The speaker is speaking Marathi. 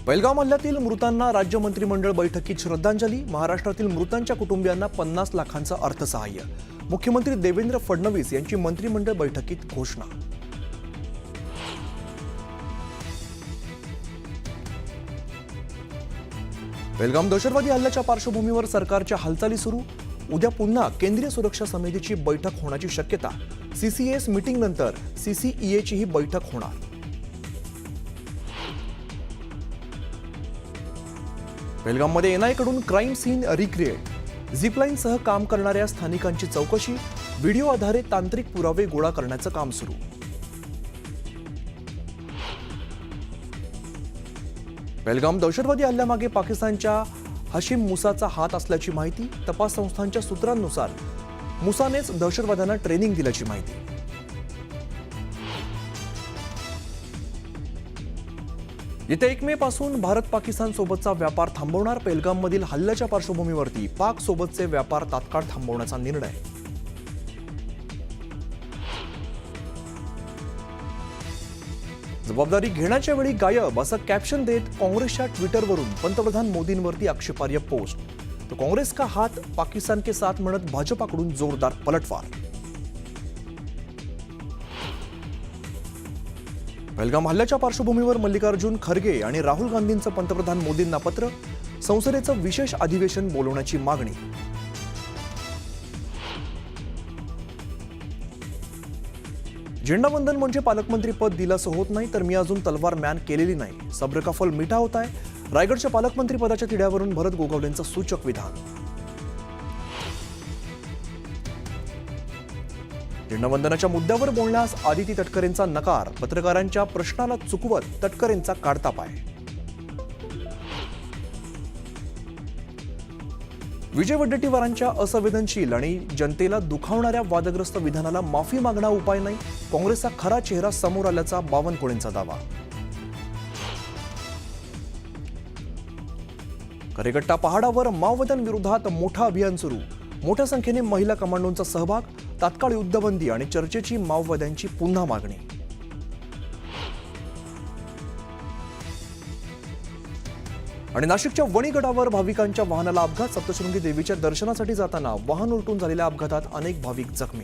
पहलगाम हल्ल्यातील मृतांना राज्य मंत्रिमंडळ बैठकीत श्रद्धांजली। महाराष्ट्रातील मृतांच्या कुटुंबियांना 50 लाखांचं अर्थसहाय्य। मुख्यमंत्री देवेंद्र फडणवीस यांची मंत्रिमंडळ बैठकीत घोषणा। पहलगाम दहशतवादी हल्ल्याच्या पार्श्वभूमीवर सरकारच्या हालचाली सुरू। उद्या पुन्हा केंद्रीय सुरक्षा समितीची बैठक होण्याची शक्यता। सीसीएस मीटिंगनंतर सीसीईएचीही बैठक होणार। पहलगाममध्ये एनआयकडून क्राईम सीन रिक्रिएट। झिपलाईनसह काम करणाऱ्या स्थानिकांची चौकशी। व्हिडिओ आधारे तांत्रिक पुरावे गोळा करण्याचं काम सुरू। पहलगाम दहशतवादी हल्ल्यामागे पाकिस्तानच्या हशीम मुसाचा हात असल्याची माहिती। तपास संस्थांच्या सूत्रांनुसार मुसानेच दहशतवाद्यांना ट्रेनिंग दिल्याची माहिती। येत्या 1 मे पासून भारत पाकिस्तान सोबतचा व्यापार थांबवणार। पहलगाममधील हल्ल्याच्या पार्श्वभूमीवरती पाक सोबतचे व्यापार तात्काळ थांबवण्याचा निर्णय। जबाबदारी घेण्याच्या वेळी गायब असं कॅप्शन देत काँग्रेसच्या ट्विटरवरून पंतप्रधान मोदींवरती आक्षेपार्ह पोस्ट। तो काँग्रेस का हात पाकिस्तान के साथ म्हणत भाजपाकडून जोरदार पलटवार। पहलगाम हल्ल्याच्या पार्श्वभूमीवर मल्लिकार्जुन खरगे आणि राहुल गांधींचं पंतप्रधान मोदींना पत्र। संसदेचं विशेष अधिवेशन बोलवण्याची मागणी। झेंडावंदन म्हणजे पालकमंत्री पद दिलं असं होत नाही, तर मी अजून तलवार मॅन केलेली नाही। सब्र का फल मीठा होत आहे। रायगडच्या पालकमंत्री पदाच्या तिढ्यावरून भरत गोगावलेंचं सूचक विधान। झेंडावंदनाच्या मुद्द्यावर बोलण्यास आदिती तटकरेंचा नकार। पत्रकारांच्या प्रश्नाला चुकवत तटकरेंचा काढता पाय। विजय वडेट्टीवारांच्या असंवेदनशील आणि जनतेला दुखावणाऱ्या वादग्रस्त विधानाला माफी मागणा उपाय नाही। काँग्रेसचा खरा चेहरा समोर आल्याचा बावनकुळेंचा दावा। करेगट्टा पहाडावर माओवाद्यांविरोधात मोठं अभियान सुरू। मोठ्या संख्येने महिला कमांडोंचा सहभाग। तात्काळ युद्धबंदी आणि चर्चेची माओवाद्यांची पुन्हा मागणी। आणि नाशिकच्या वणीगडावर भाविकांच्या वाहनाला अपघात। सप्तशृंगी देवीच्या दर्शनासाठी जाताना वाहन उलटून झालेल्या अपघातात अनेक भाविक जखमी।